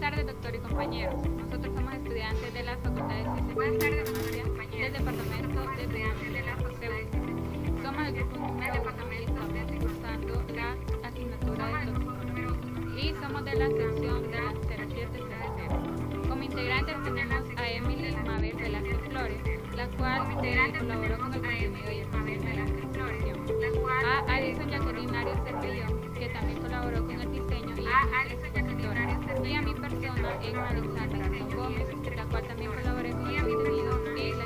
tardes, doctor y compañeros. Nosotros somos estudiantes de la Facultad de Ciencias del Departamento de Estudiantes de la FOSEU. Somos el grupo número 1 y estamos cursando la asignatura de toxicología. Y somos de la sección de la 0700. Como integrantes tenemos a Emily Mabel Velázquez Flores, la cual colaboró con el contenido y el a Alison Jacqueline Arias Cervellón, que también colaboró con el diseño y a mi persona, Emma Alexandra Rondón Gómez, la cual también colaboré con el contenido y la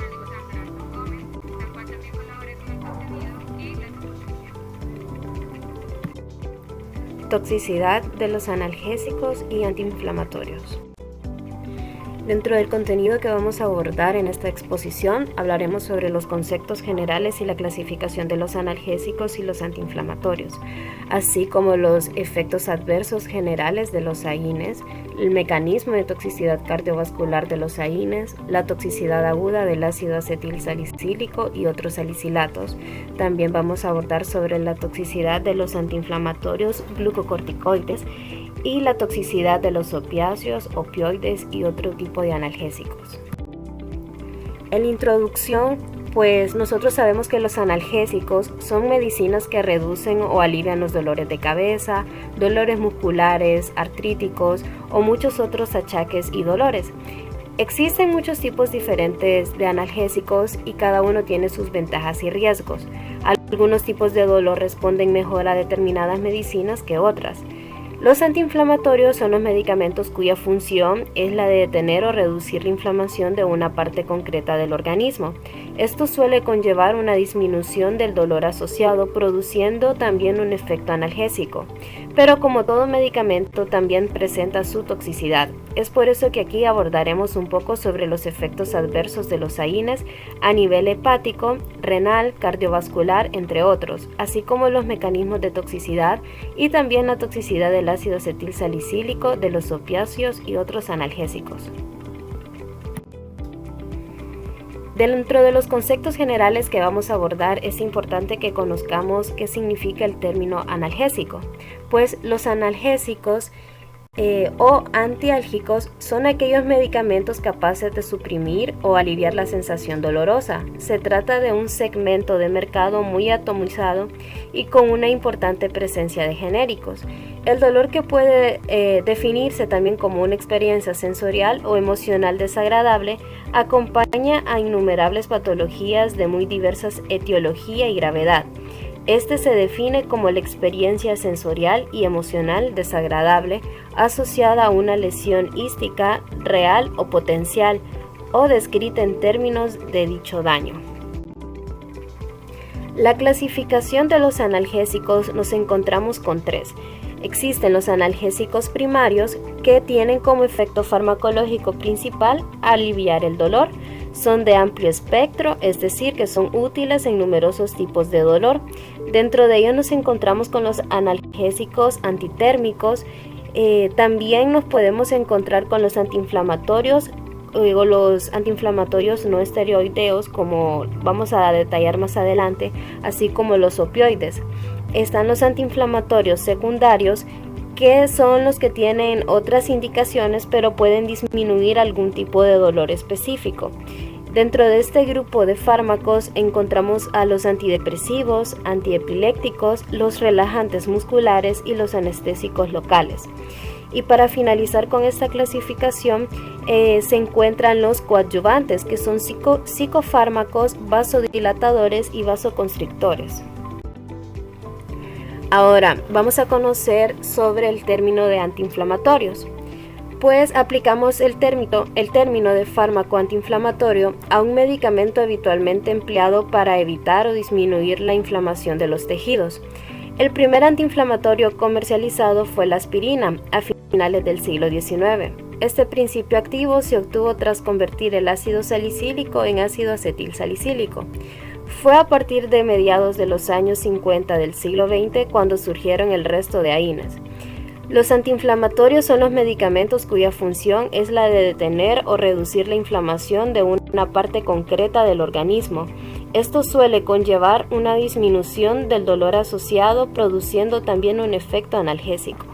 exposición. Toxicidad de los analgésicos y antiinflamatorios. Dentro del contenido que vamos a abordar en esta exposición, hablaremos sobre los conceptos generales y la clasificación de los analgésicos y los antiinflamatorios, así como los efectos adversos generales de los AINES, el mecanismo de toxicidad cardiovascular de los AINES, la toxicidad aguda del ácido acetil salicílico y otros salicilatos. También vamos a abordar sobre la toxicidad de los antiinflamatorios glucocorticoides y la toxicidad de los opiáceos, opioides y otro tipo de analgésicos. En introducción, pues nosotros sabemos que los analgésicos son medicinas que reducen o alivian los dolores de cabeza, dolores musculares, artríticos o muchos otros achaques y dolores. Existen muchos tipos diferentes de analgésicos y cada uno tiene sus ventajas y riesgos. Algunos tipos de dolor responden mejor a determinadas medicinas que otras. Los antiinflamatorios son los medicamentos cuya función es la de detener o reducir la inflamación de una parte concreta del organismo. Esto suele conllevar una disminución del dolor asociado, produciendo también un efecto analgésico. Pero como todo medicamento, también presenta su toxicidad. Es por eso que aquí abordaremos un poco sobre los efectos adversos de los AINES a nivel hepático, renal, cardiovascular, entre otros, así como los mecanismos de toxicidad y también la toxicidad del ácido acetil salicílico, de los opiáceos y otros analgésicos. Dentro de los conceptos generales que vamos a abordar, es importante que conozcamos qué significa el término analgésico, pues los analgésicos o antiálgicos son aquellos medicamentos capaces de suprimir o aliviar la sensación dolorosa. Se trata de un segmento de mercado muy atomizado y con una importante presencia de genéricos. El dolor, que puede definirse también como una experiencia sensorial o emocional desagradable, acompaña a innumerables patologías de muy diversas etiología y gravedad. Este se define como la experiencia sensorial y emocional desagradable asociada a una lesión ística real o potencial o descrita en términos de dicho daño. La clasificación de los analgésicos nos encontramos con tres. Existen los analgésicos primarios, que tienen como efecto farmacológico principal aliviar el dolor. Son de amplio espectro, es decir, que son útiles en numerosos tipos de dolor. Dentro de ellos nos encontramos con los analgésicos antitérmicos. También nos podemos encontrar con los antiinflamatorios o los antiinflamatorios no esteroideos, como vamos a detallar más adelante, así como los opioides. Están los antiinflamatorios secundarios, que son los que tienen otras indicaciones pero pueden disminuir algún tipo de dolor específico. Dentro de este grupo de fármacos encontramos a los antidepresivos, antiepilépticos, los relajantes musculares y los anestésicos locales. Y para finalizar con esta clasificación se encuentran los coadyuvantes, que son psicofármacos, vasodilatadores y vasoconstrictores. Ahora vamos a conocer sobre el término de antiinflamatorios. Pues aplicamos el término de fármaco antiinflamatorio a un medicamento habitualmente empleado para evitar o disminuir la inflamación de los tejidos. El primer antiinflamatorio comercializado fue la aspirina a finales del siglo XIX. Este principio activo se obtuvo tras convertir el ácido salicílico en ácido acetil salicílico. Fue a partir de mediados de los años 50 del siglo XX cuando surgieron el resto de AINES. Los antiinflamatorios son los medicamentos cuya función es la de detener o reducir la inflamación de una parte concreta del organismo. Esto suele conllevar una disminución del dolor asociado, produciendo también un efecto analgésico.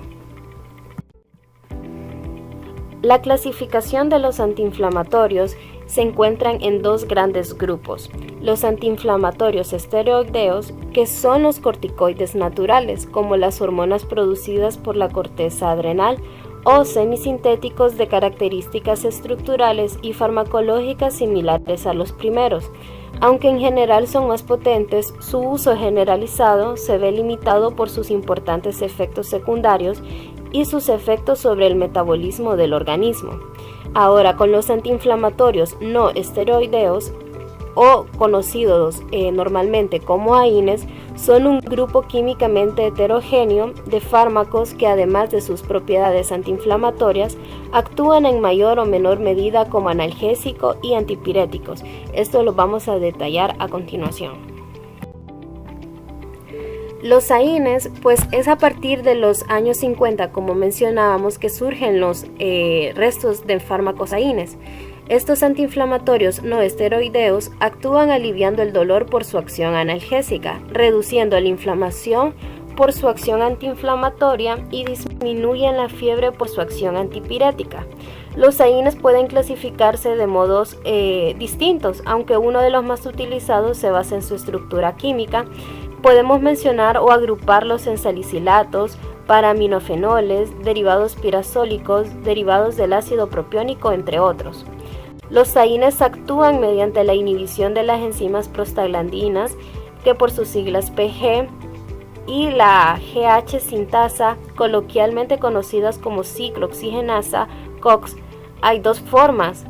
La clasificación de los antiinflamatorios se encuentran en dos grandes grupos: los antiinflamatorios esteroideos, que son los corticoides naturales, como las hormonas producidas por la corteza adrenal, o semisintéticos de características estructurales y farmacológicas similares a los primeros. Aunque en general son más potentes, su uso generalizado se ve limitado por sus importantes efectos secundarios y sus efectos sobre el metabolismo del organismo. Ahora, con los antiinflamatorios no esteroideos, o conocidos normalmente como AINES, son un grupo químicamente heterogéneo de fármacos que, además de sus propiedades antiinflamatorias, actúan en mayor o menor medida como analgésico y antipiréticos. Esto lo vamos a detallar a continuación. Los AINES, pues es a partir de los años 50, como mencionábamos, que surgen los restos de fármacos AINES. Estos antiinflamatorios no esteroideos actúan aliviando el dolor por su acción analgésica, reduciendo la inflamación por su acción antiinflamatoria y disminuyen la fiebre por su acción antipirética. Los AINES pueden clasificarse de modos distintos, aunque uno de los más utilizados se basa en su estructura química. Podemos mencionar o agruparlos en salicilatos, paraminofenoles, derivados pirazólicos, derivados del ácido propiónico, entre otros. Los AINES actúan mediante la inhibición de las enzimas prostaglandinas, que por sus siglas PG, y la GH sintasa, coloquialmente conocidas como ciclooxigenasa COX. Hay dos formas,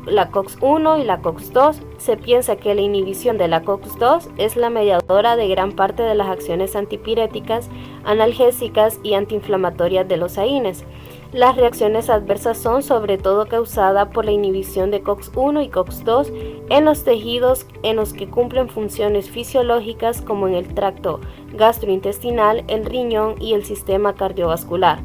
la COX-1 y la COX-2. Se piensa que la inhibición de la COX-2 es la mediadora de gran parte de las acciones antipiréticas, analgésicas y antiinflamatorias de los AINES. Las reacciones adversas son sobre todo causadas por la inhibición de COX-1 y COX-2 en los tejidos en los que cumplen funciones fisiológicas, como en el tracto gastrointestinal, el riñón y el sistema cardiovascular.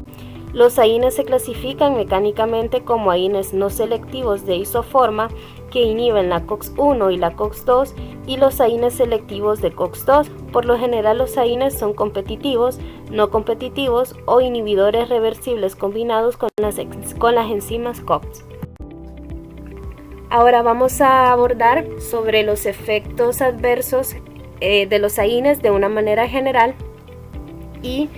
Los AINES se clasifican mecánicamente como AINES no selectivos de isoforma, que inhiben la COX-1 y la COX-2, y los AINES selectivos de COX-2. Por lo general, los AINES son competitivos, no competitivos o inhibidores reversibles combinados con las enzimas COX. Ahora vamos a abordar sobre los efectos adversos de los AINES de una manera general, y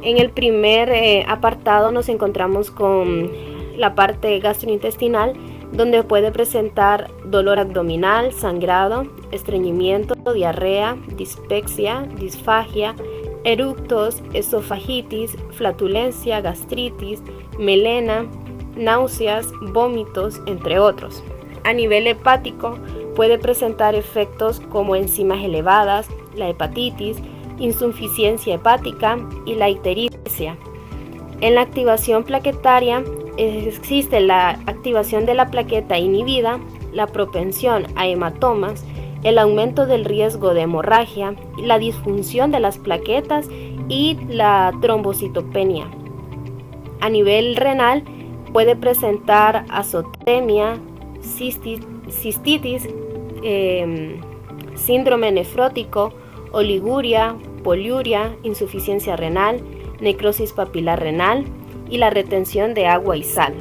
en el primer apartado nos encontramos con la parte gastrointestinal, donde puede presentar dolor abdominal, sangrado, estreñimiento, diarrea, dispepsia, disfagia, eructos, esofagitis, flatulencia, gastritis, melena, náuseas, vómitos, entre otros. A nivel hepático, puede presentar efectos como enzimas elevadas, la hepatitis, insuficiencia hepática y la ictericia. En la activación plaquetaria existe la activación de la plaqueta inhibida, la propensión a hematomas, el aumento del riesgo de hemorragia, la disfunción de las plaquetas y la trombocitopenia. A nivel renal, puede presentar azotemia, cistitis, síndrome nefrótico, oliguria, poliuria, insuficiencia renal, necrosis papilar renal y la retención de agua y sal.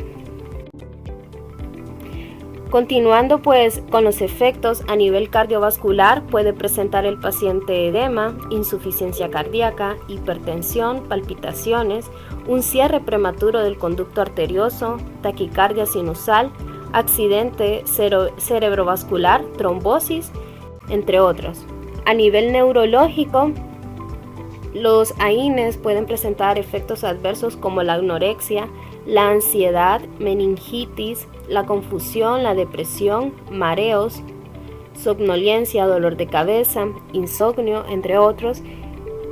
Continuando pues con los efectos a nivel cardiovascular, puede presentar el paciente edema, insuficiencia cardíaca, hipertensión, palpitaciones, un cierre prematuro del conducto arterioso, taquicardia sinusal, accidente cerebrovascular, trombosis, entre otros. A nivel neurológico, los AINES pueden presentar efectos adversos como la anorexia, la ansiedad, meningitis, la confusión, la depresión, mareos, somnolencia, dolor de cabeza, insomnio, entre otros.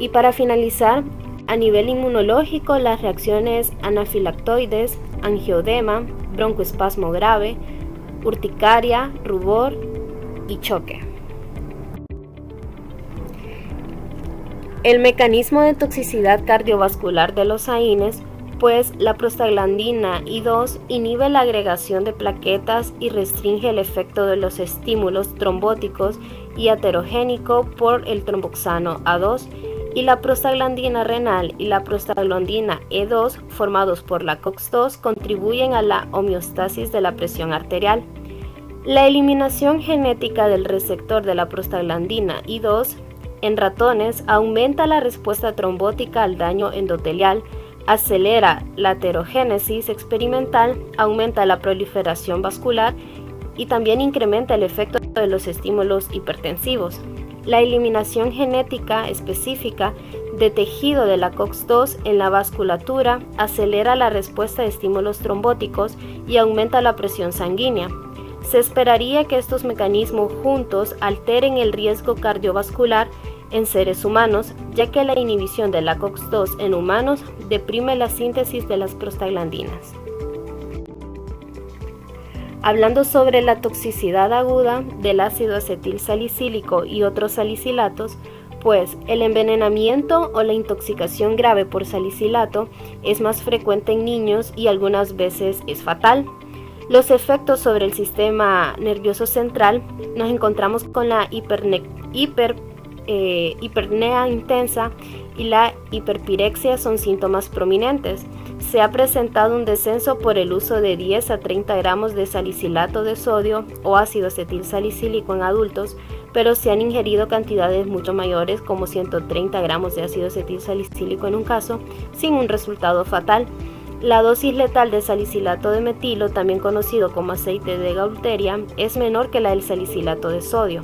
Y para finalizar, a nivel inmunológico, las reacciones anafilactoides, angioedema, broncoespasmo grave, urticaria, rubor y choque. El mecanismo de toxicidad cardiovascular de los AINES, pues la prostaglandina I2 inhibe la agregación de plaquetas y restringe el efecto de los estímulos trombóticos y aterogénico por el tromboxano A2, y la prostaglandina renal y la prostaglandina E2, formados por la COX-2, contribuyen a la homeostasis de la presión arterial. La eliminación genética del receptor de la prostaglandina I2 en ratones aumenta la respuesta trombótica al daño endotelial, acelera la aterogénesis experimental, aumenta la proliferación vascular y también incrementa el efecto de los estímulos hipertensivos. La eliminación genética específica de tejido de la COX-2 en la vasculatura acelera la respuesta de estímulos trombóticos y aumenta la presión sanguínea. Se esperaría que estos mecanismos juntos alteren el riesgo cardiovascular en seres humanos, ya que la inhibición de la COX-2 en humanos deprime la síntesis de las prostaglandinas. Hablando sobre la toxicidad aguda del ácido acetil salicílico y otros salicilatos, pues el envenenamiento o la intoxicación grave por salicilato es más frecuente en niños y algunas veces es fatal. Los efectos sobre el sistema nervioso central, nos encontramos con la hipernea intensa y la hiperpirexia son síntomas prominentes. Se ha presentado un descenso por el uso de 10 a 30 gramos de salicilato de sodio o ácido acetil salicílico en adultos, pero se han ingerido cantidades mucho mayores como 130 gramos de ácido acetil salicílico en un caso, sin un resultado fatal. La dosis letal de salicilato de metilo, también conocido como aceite de gaulteria, es menor que la del salicilato de sodio.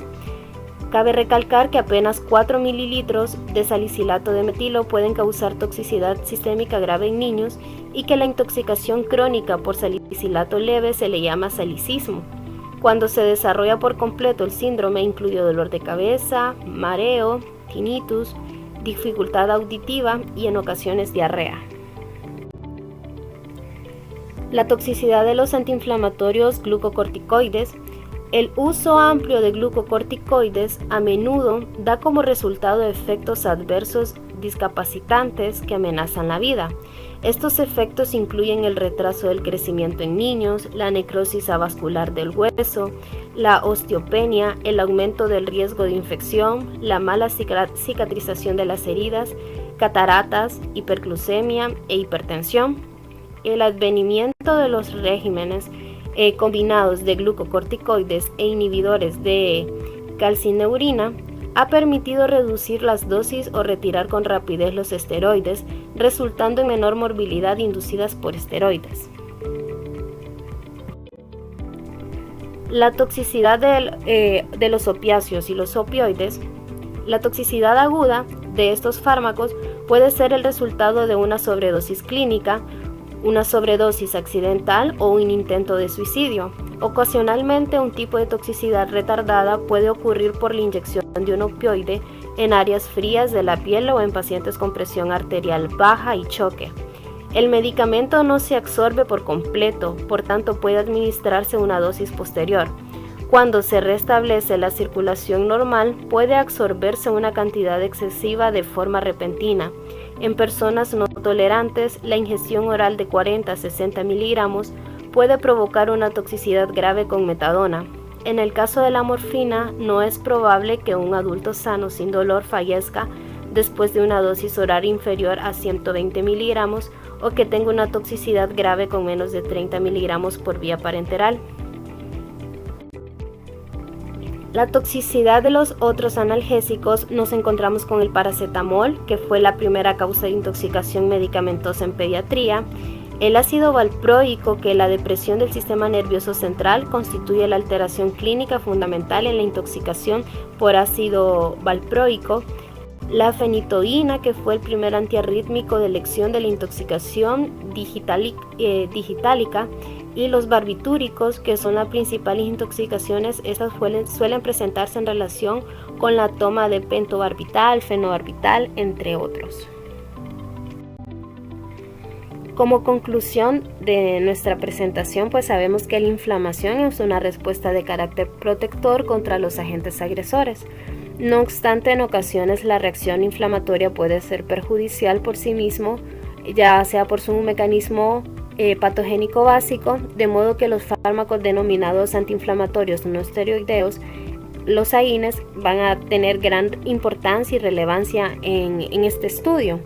Cabe recalcar que apenas 4 mililitros de salicilato de metilo pueden causar toxicidad sistémica grave en niños y que la intoxicación crónica por salicilato leve se le llama salicismo. Cuando se desarrolla por completo el síndrome incluye dolor de cabeza, mareo, tinnitus, dificultad auditiva y en ocasiones diarrea. La toxicidad de los antiinflamatorios glucocorticoides. El uso amplio de glucocorticoides a menudo da como resultado efectos adversos discapacitantes que amenazan la vida. Estos efectos incluyen el retraso del crecimiento en niños, la necrosis avascular del hueso, la osteopenia, el aumento del riesgo de infección, la mala cicatrización de las heridas, cataratas, hiperglucemia e hipertensión. El advenimiento de los regímenes combinados de glucocorticoides e inhibidores de calcineurina ha permitido reducir las dosis o retirar con rapidez los esteroides, resultando en menor morbilidad inducidas por esteroides. La toxicidad de los opiáceos y los opioides. La toxicidad aguda de estos fármacos puede ser el resultado de una sobredosis clínica, una sobredosis accidental o un intento de suicidio. Ocasionalmente, un tipo de toxicidad retardada puede ocurrir por la inyección de un opioide en áreas frías de la piel o en pacientes con presión arterial baja y choque. El medicamento no se absorbe por completo, por tanto puede administrarse una dosis posterior. Cuando se restablece la circulación normal, puede absorberse una cantidad excesiva de forma repentina. En personas no tolerantes, la ingestión oral de 40 a 60 miligramos puede provocar una toxicidad grave con metadona. En el caso de la morfina, no es probable que un adulto sano sin dolor fallezca después de una dosis oral inferior a 120 miligramos o que tenga una toxicidad grave con menos de 30 miligramos por vía parenteral. La toxicidad de los otros analgésicos, nos encontramos con el paracetamol, que fue la primera causa de intoxicación medicamentosa en pediatría, el ácido valproico, que la depresión del sistema nervioso central constituye la alteración clínica fundamental en la intoxicación por ácido valproico, la fenitoína, que fue el primer antiarrítmico de elección de la intoxicación digitálica, y los barbitúricos, que son las principales intoxicaciones. Estas suelen presentarse en relación con la toma de pentobarbital, fenobarbital, entre otros. Como conclusión de nuestra presentación, pues sabemos que la inflamación es una respuesta de carácter protector contra los agentes agresores. No obstante, en ocasiones la reacción inflamatoria puede ser perjudicial por sí mismo, ya sea por su mecanismo patogénico básico, de modo que los fármacos denominados antiinflamatorios no esteroideos los AINES van a tener gran importancia y relevancia en este estudio.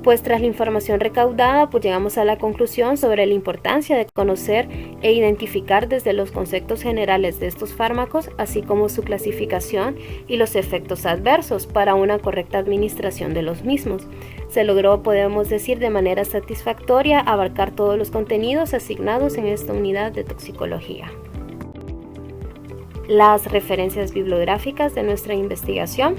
Pues tras la información recaudada, pues llegamos a la conclusión sobre la importancia de conocer e identificar desde los conceptos generales de estos fármacos, así como su clasificación y los efectos adversos para una correcta administración de los mismos. Se logró, podemos decir, de manera satisfactoria abarcar todos los contenidos asignados en esta unidad de toxicología. Las referencias bibliográficas de nuestra investigación.